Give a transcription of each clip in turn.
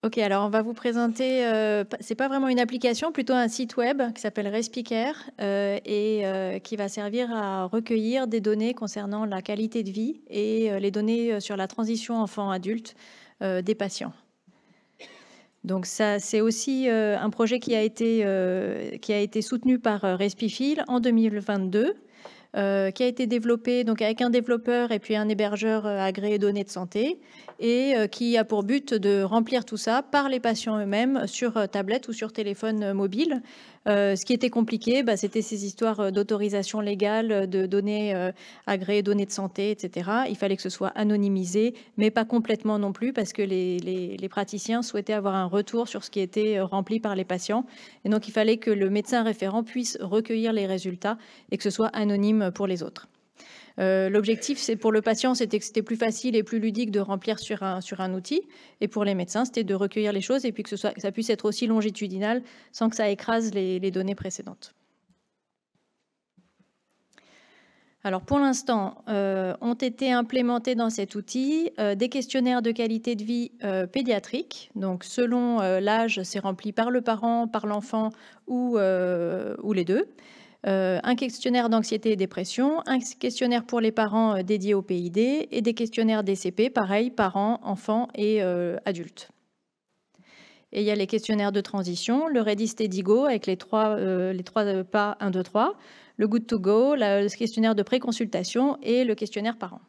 Ok, alors on va vous présenter, c'est pas vraiment une application, plutôt un site web qui s'appelle Respicaire et qui va servir à recueillir des données concernant la qualité de vie et les données sur la transition enfant-adulte des patients. Donc ça, c'est aussi un projet qui a été soutenu par Respifil en 2022. Qui a été développé donc avec un développeur et puis un hébergeur agréé données de santé et qui a pour but de remplir tout ça par les patients eux-mêmes sur tablette ou sur téléphone mobile. Ce qui était compliqué, c'était ces histoires d'autorisation légale, de données agréées, données de santé, etc. Il fallait que ce soit anonymisé, mais pas complètement non plus, parce que les praticiens souhaitaient avoir un retour sur ce qui était rempli par les patients. Et donc, il fallait que le médecin référent puisse recueillir les résultats et que ce soit anonyme pour les autres. L'objectif, c'est pour le patient, c'était que c'était plus facile et plus ludique de remplir sur un outil. Et pour les médecins, c'était de recueillir les choses et puis que ça puisse être aussi longitudinal sans que ça écrase les données précédentes. Alors pour l'instant, ont été implémentés dans cet outil des questionnaires de qualité de vie pédiatriques. Donc selon l'âge, c'est rempli par le parent, par l'enfant ou les deux. Un questionnaire d'anxiété et dépression, un questionnaire pour les parents dédié au PID et des questionnaires DCP, pareil, parents, enfants et adultes. Et il y a les questionnaires de transition, le Ready Steady Go avec les trois pas 1, 2, 3, le Good to Go, le questionnaire de préconsultation et le questionnaire parent.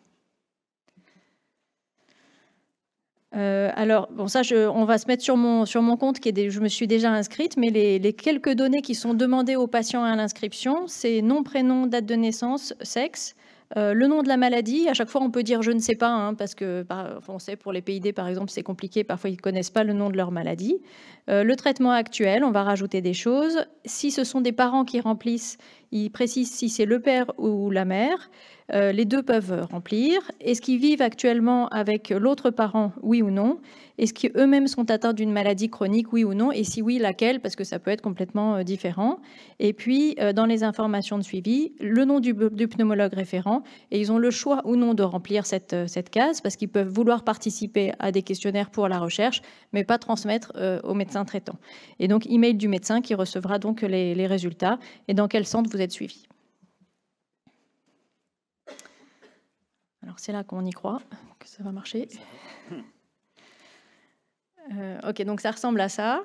Alors, bon, ça, on va se mettre sur mon compte, je me suis déjà inscrite, mais les quelques données qui sont demandées aux patients à l'inscription, c'est nom, prénom, date de naissance, sexe, le nom de la maladie. À chaque fois, on peut dire je ne sais pas, hein, parce que on sait pour les PID, par exemple, c'est compliqué. Parfois, ils ne connaissent pas le nom de leur maladie. Le traitement actuel, on va rajouter des choses. Si ce sont des parents qui remplissent, ils précisent si c'est le père ou la mère. Les deux peuvent remplir. Est-ce qu'ils vivent actuellement avec l'autre parent, oui ou non? Est-ce qu'eux-mêmes sont atteints d'une maladie chronique, oui ou non? Et si oui, laquelle? Parce que ça peut être complètement différent. Et puis, dans les informations de suivi, le nom du pneumologue référent. Et ils ont le choix ou non de remplir cette case, parce qu'ils peuvent vouloir participer à des questionnaires pour la recherche, mais pas transmettre au médecin traitant. Et donc, email du médecin qui recevra donc les résultats et dans quel centre vous êtes suivi. Alors c'est là qu'on y croit, que ça va marcher. Ok, donc ça ressemble à ça.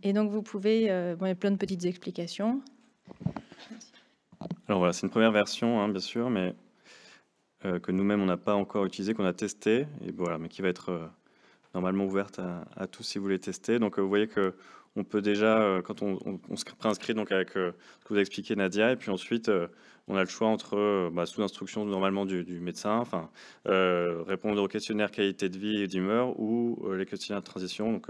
Et donc vous pouvez, il y a plein de petites explications. Alors voilà, c'est une première version, hein, bien sûr, mais que nous-mêmes, on n'a pas encore utilisé, qu'on a testé, et voilà, mais qui va être normalement ouverte à tous si vous voulez tester. Donc vous voyez que on peut déjà, quand on se préinscrit donc avec ce que vous avez expliqué Nadia, et puis ensuite on a le choix entre, sous instruction normalement du médecin, enfin répondre au questionnaire qualité de vie et d'humeur ou les questionnaires de transition. Donc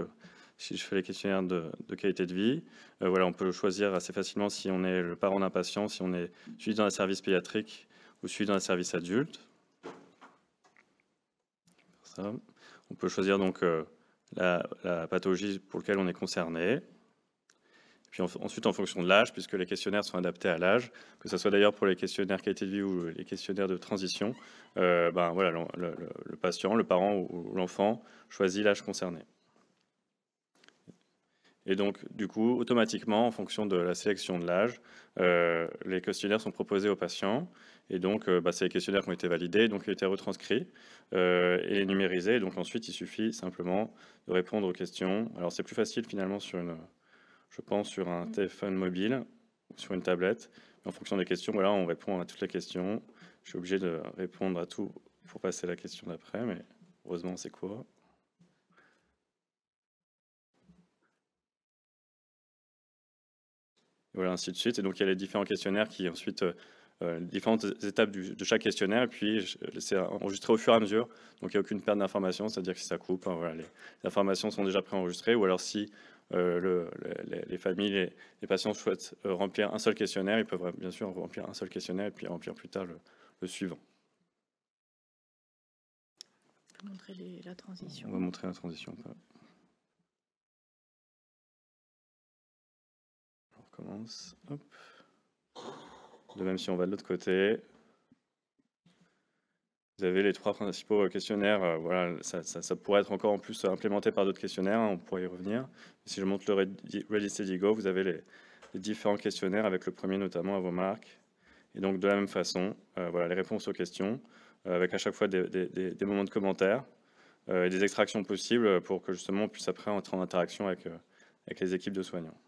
si je fais les questionnaires de qualité de vie, voilà, on peut choisir assez facilement si on est le parent d'un patient, si on est suivi dans un service pédiatrique ou suivi dans un service adulte. Ça. On peut choisir donc la pathologie pour laquelle on est concerné. Puis ensuite, en fonction de l'âge, puisque les questionnaires sont adaptés à l'âge, que ce soit d'ailleurs pour les questionnaires qualité de vie ou les questionnaires de transition, voilà, le patient, le parent ou l'enfant choisit l'âge concerné. Et donc, du coup, automatiquement, en fonction de la sélection de l'âge, les questionnaires sont proposés aux patients. Et donc, c'est les questionnaires qui ont été validés, donc qui ont été retranscrits et numérisés. Et donc, ensuite, il suffit simplement de répondre aux questions. Alors, c'est plus facile finalement je pense, sur un téléphone mobile ou sur une tablette. En fonction des questions, voilà, on répond à toutes les questions. Je suis obligé de répondre à tout pour passer à la question d'après, mais heureusement, c'est quoi? Voilà, ainsi de suite. Et donc, il y a les différents questionnaires qui ensuite, différentes étapes de chaque questionnaire, et puis c'est enregistré au fur et à mesure. Donc, il n'y a aucune perte d'information, c'est-à-dire que si ça coupe, hein, voilà, les informations sont déjà préenregistrées, ou alors si les familles, les patients souhaitent remplir un seul questionnaire, ils peuvent bien sûr remplir un seul questionnaire et puis remplir plus tard le suivant. Je vais montrer la transition. On va montrer la transition. On recommence. Hop. De même si on va de l'autre côté. Vous avez les 3 principaux questionnaires. Voilà, ça pourrait être encore en plus implémenté par d'autres questionnaires, hein, on pourrait y revenir. Si je montre le Ready, Steady, Go, vous avez les différents questionnaires, avec le premier notamment à vos marques. Et donc, de la même façon, voilà, les réponses aux questions, avec à chaque fois des moments de commentaires et des extractions possibles pour que justement on puisse après entrer en interaction avec les équipes de soignants.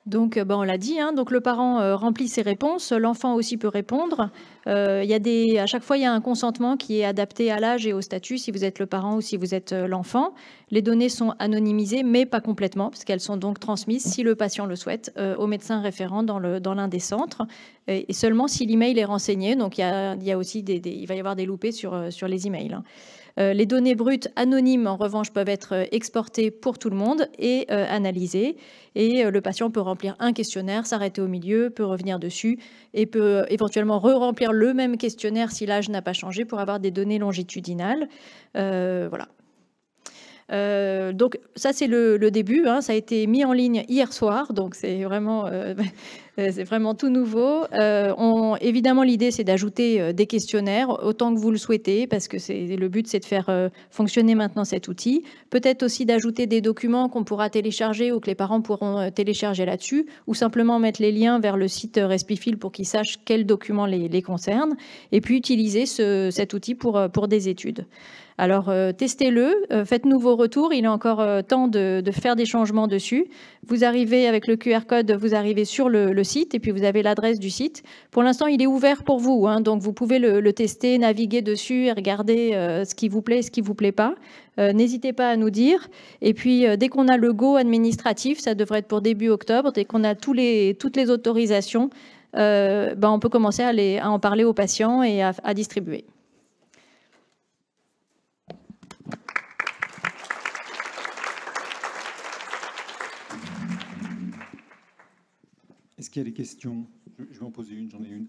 Donc, on l'a dit, hein, donc le parent remplit ses réponses, l'enfant aussi peut répondre. À chaque fois, il y a un consentement qui est adapté à l'âge et au statut, si vous êtes le parent ou si vous êtes l'enfant. Les données sont anonymisées, mais pas complètement, parce qu'elles sont donc transmises, si le patient le souhaite, au médecin référent dans l'un des centres, et seulement si l'email est renseigné. Donc, il y a aussi il va y avoir des loupés sur les emails, hein. Les données brutes anonymes, en revanche, peuvent être exportées pour tout le monde et analysées. Et le patient peut remplir un questionnaire, s'arrêter au milieu, peut revenir dessus et peut éventuellement re-remplir le même questionnaire si l'âge n'a pas changé pour avoir des données longitudinales. Voilà. Donc ça, c'est le début, hein. Ça a été mis en ligne hier soir, donc c'est vraiment tout nouveau. Évidemment, l'idée, c'est d'ajouter des questionnaires autant que vous le souhaitez, parce que le but, c'est de faire fonctionner maintenant cet outil. Peut-être aussi d'ajouter des documents qu'on pourra télécharger ou que les parents pourront télécharger là-dessus, ou simplement mettre les liens vers le site Respifil pour qu'ils sachent quels documents les concernent, et puis utiliser cet outil pour des études. Alors, testez-le, faites-nous vos retours. Il est encore temps de faire des changements dessus. Vous arrivez avec le QR code, vous arrivez sur le site et puis vous avez l'adresse du site. Pour l'instant, il est ouvert pour vous, hein, donc vous pouvez le tester, naviguer dessus et regarder ce qui vous plaît et ce qui ne vous plaît pas. N'hésitez pas à nous dire. Et puis, dès qu'on a le go administratif, ça devrait être pour début octobre, dès qu'on a toutes les autorisations, on peut commencer à en parler aux patients et à distribuer. Est-ce qu'il y a des questions? Je vais en poser une, j'en ai une.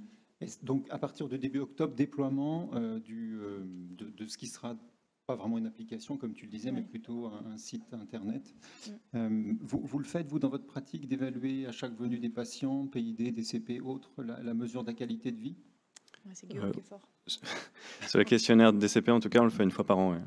Donc, à partir de début octobre, déploiement de ce qui sera pas vraiment une application, comme tu le disais, mais plutôt un site Internet. Vous le faites, vous, dans votre pratique, d'évaluer à chaque venue des patients, PID, DCP, autres, la mesure de la qualité de vie? C'est Guillaume qui est fort. Sur le questionnaire de DCP, en tout cas, on le fait une fois par an. Ouais.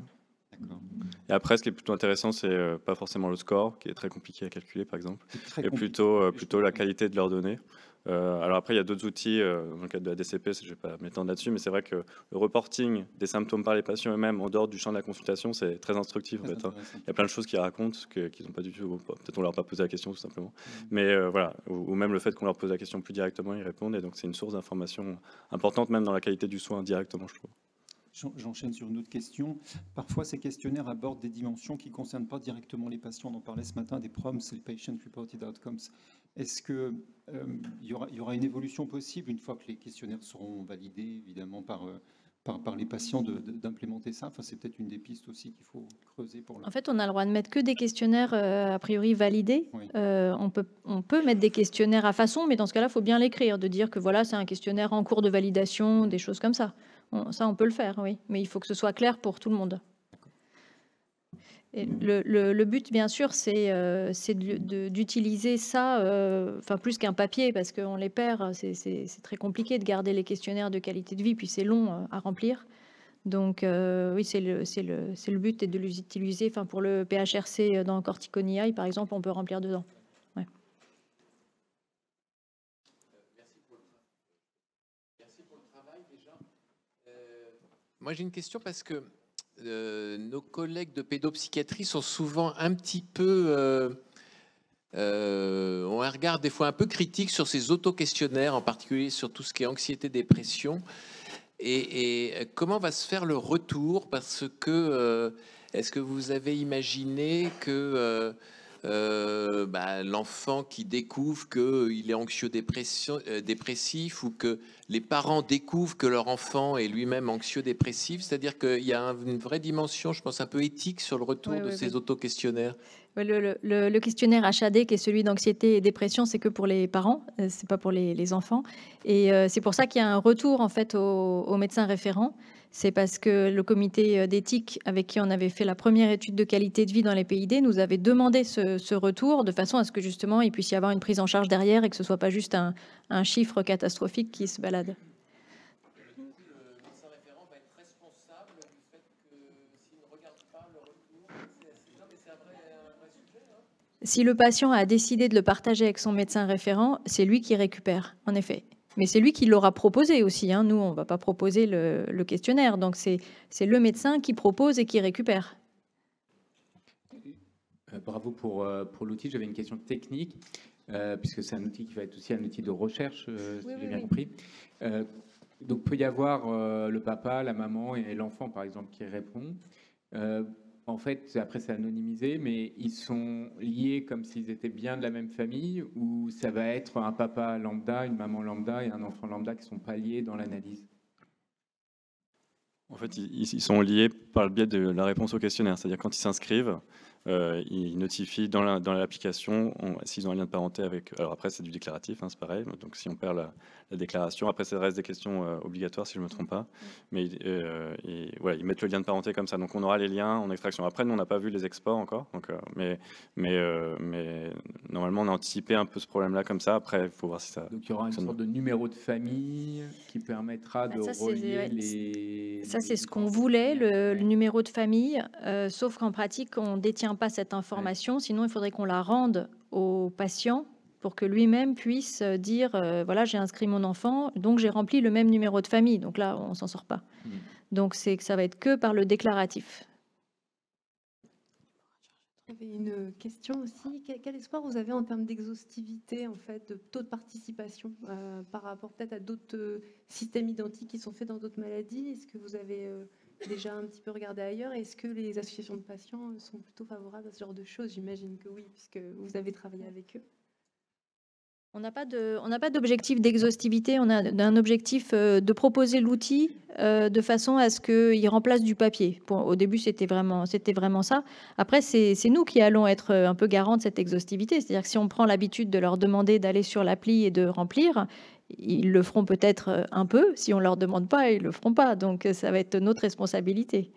D'accord. Et après, ce qui est plutôt intéressant, c'est pas forcément le score, qui est très compliqué à calculer, par exemple, et plutôt la qualité de leurs données. Alors après, il y a d'autres outils dans le cadre de la DCP, je ne vais pas m'étendre là-dessus, mais c'est vrai que le reporting des symptômes par les patients eux-mêmes, en dehors du champ de la consultation, c'est très instructif. En fait, hein. Il y a plein de choses qu'ils racontent qu'ils n'ont pas du tout. Peut-être on leur a pas posé la question, tout simplement. Mais voilà, ou même le fait qu'on leur pose la question plus directement, ils répondent. Et donc, c'est une source d'information importante, même dans la qualité du soin directement, je trouve. J'enchaîne sur une autre question. Parfois, ces questionnaires abordent des dimensions qui ne concernent pas directement les patients. On en parlait ce matin des PROMS, les Patient Reported Outcomes. Est-ce qu'il y aura une évolution possible, une fois que les questionnaires seront validés, évidemment, par les patients, d'implémenter ça? Enfin, c'est peut-être une des pistes aussi qu'il faut creuser pour En fait, on a le droit de mettre que des questionnaires a priori validés. Oui. On peut mettre des questionnaires à façon, mais dans ce cas-là, il faut bien l'écrire, de dire que voilà, c'est un questionnaire en cours de validation, des choses comme ça. Ça, on peut le faire, oui, mais il faut que ce soit clair pour tout le monde. Et le but, bien sûr, c'est d'utiliser ça, plus qu'un papier, parce qu'on les perd. C'est très compliqué de garder les questionnaires de qualité de vie, puis c'est long à remplir. Donc, oui, c'est le but, et de les utiliser. Pour le PHRC dans Corticoniae, par exemple, on peut remplir dedans. Ouais. Merci pour le travail, déjà. Moi, j'ai une question parce que nos collègues de pédopsychiatrie sont souvent un petit peu... ont un regard des fois un peu critique sur ces auto-questionnaires, en particulier sur tout ce qui est anxiété, dépression. Et comment va se faire le retour? Parce que est-ce que vous avez imaginé que l'enfant qui découvre qu'il est anxieux-dépressif, ou que les parents découvrent que leur enfant est lui-même anxieux-dépressif, c'est-à-dire qu'il y a une vraie dimension, je pense, un peu éthique sur le retour de ces auto-questionnaires? Le questionnaire HAD, qui est celui d'anxiété et dépression, c'est que pour les parents, c'est pas pour les enfants. Et c'est pour ça qu'il y a un retour en fait au médecin référent. C'est parce que le comité d'éthique avec qui on avait fait la première étude de qualité de vie dans les PID nous avait demandé ce retour de façon à ce que justement il puisse y avoir une prise en charge derrière et que ce soit pas juste un chiffre catastrophique qui se balade. Le médecin référent va être responsable du fait que s'il ne regarde pas le retour, c'est un vrai sujet. Si le patient a décidé de le partager avec son médecin référent, c'est lui qui récupère, en effet. Mais c'est lui qui l'aura proposé aussi. Nous, on ne va pas proposer le questionnaire. Donc, c'est le médecin qui propose et qui récupère. Bravo pour l'outil. J'avais une question technique, puisque c'est un outil qui va être aussi un outil de recherche, si j'ai bien compris. Donc, peut y avoir le papa, la maman et l'enfant, par exemple, qui répond. En fait, après, c'est anonymisé, mais ils sont liés comme s'ils étaient bien de la même famille, ou ça va être un papa lambda, une maman lambda et un enfant lambda qui ne sont pas liés dans l'analyse? En fait, ils sont liés par le biais de la réponse au questionnaire. C'est-à-dire quand ils s'inscrivent, ils notifient dans l'application s'ils ont un lien de parenté avec... Alors après, c'est du déclaratif, c'est pareil. Donc si on perd la déclaration, après, ça reste des questions obligatoires, si je ne me trompe pas. Mais ils mettent le lien de parenté comme ça. Donc on aura les liens en extraction. Après, nous, on n'a pas vu les exports encore. Donc, mais normalement, on a anticipé un peu ce problème-là comme ça. Après, il faut voir si ça... Donc il y aura une sorte de numéro de famille qui permettra de relier les... Ça, c'est ce qu'on voulait, le numéro de famille, sauf qu'en pratique, on ne détient pas cette information. Sinon, il faudrait qu'on la rende au patient pour que lui-même puisse dire, voilà, j'ai inscrit mon enfant, donc j'ai rempli le même numéro de famille. Donc là, on ne s'en sort pas. Donc, c'est que ça va être que par le déclaratif. J'avais une question aussi. Quel espoir vous avez en termes d'exhaustivité, en fait, de taux de participation par rapport peut-être à d'autres systèmes identiques qui sont faits dans d'autres maladies? Est-ce que vous avez déjà un petit peu regardé ailleurs? Est-ce que les associations de patients sont plutôt favorables à ce genre de choses? J'imagine que oui, puisque vous avez travaillé avec eux. On n'a pas d'objectif d'exhaustivité, on a un objectif de proposer l'outil de façon à ce qu'il remplace du papier. Au début, c'était vraiment ça. Après, c'est nous qui allons être un peu garants de cette exhaustivité. C'est-à-dire que si on prend l'habitude de leur demander d'aller sur l'appli et de remplir, ils le feront peut-être un peu. Si on ne leur demande pas, ils ne le feront pas. Donc, ça va être notre responsabilité.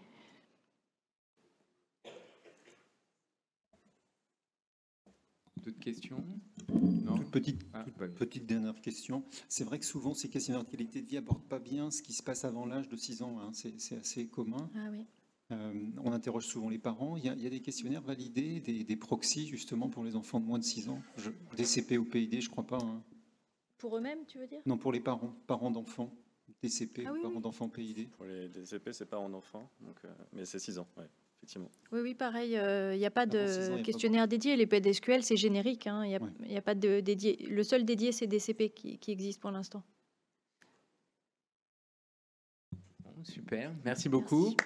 D'autres questions? Petite dernière question. C'est vrai que souvent, ces questionnaires de qualité de vie n'abordent pas bien ce qui se passe avant l'âge de 6 ans. C'est assez commun. Ah oui. On interroge souvent les parents. Il y a des questionnaires validés, des proxys justement pour les enfants de moins de 6 ans. DCP ou PID, je ne crois pas. Pour eux-mêmes, tu veux dire? Non, pour les parents d'enfants. DCP Ah ou oui, parents oui. d'enfants PID. Pour les DCP, c'est parents d'enfants, mais c'est 6 ans, ouais, effectivement. Oui, pareil. Il n'y a pas Avant 6 ans, il y de a questionnaire dédié. Les PDSQL, c'est générique. Il n'y a, Ouais. il y a pas de dédié. Le seul dédié, c'est DCP qui existe pour l'instant. Super, merci beaucoup. Merci.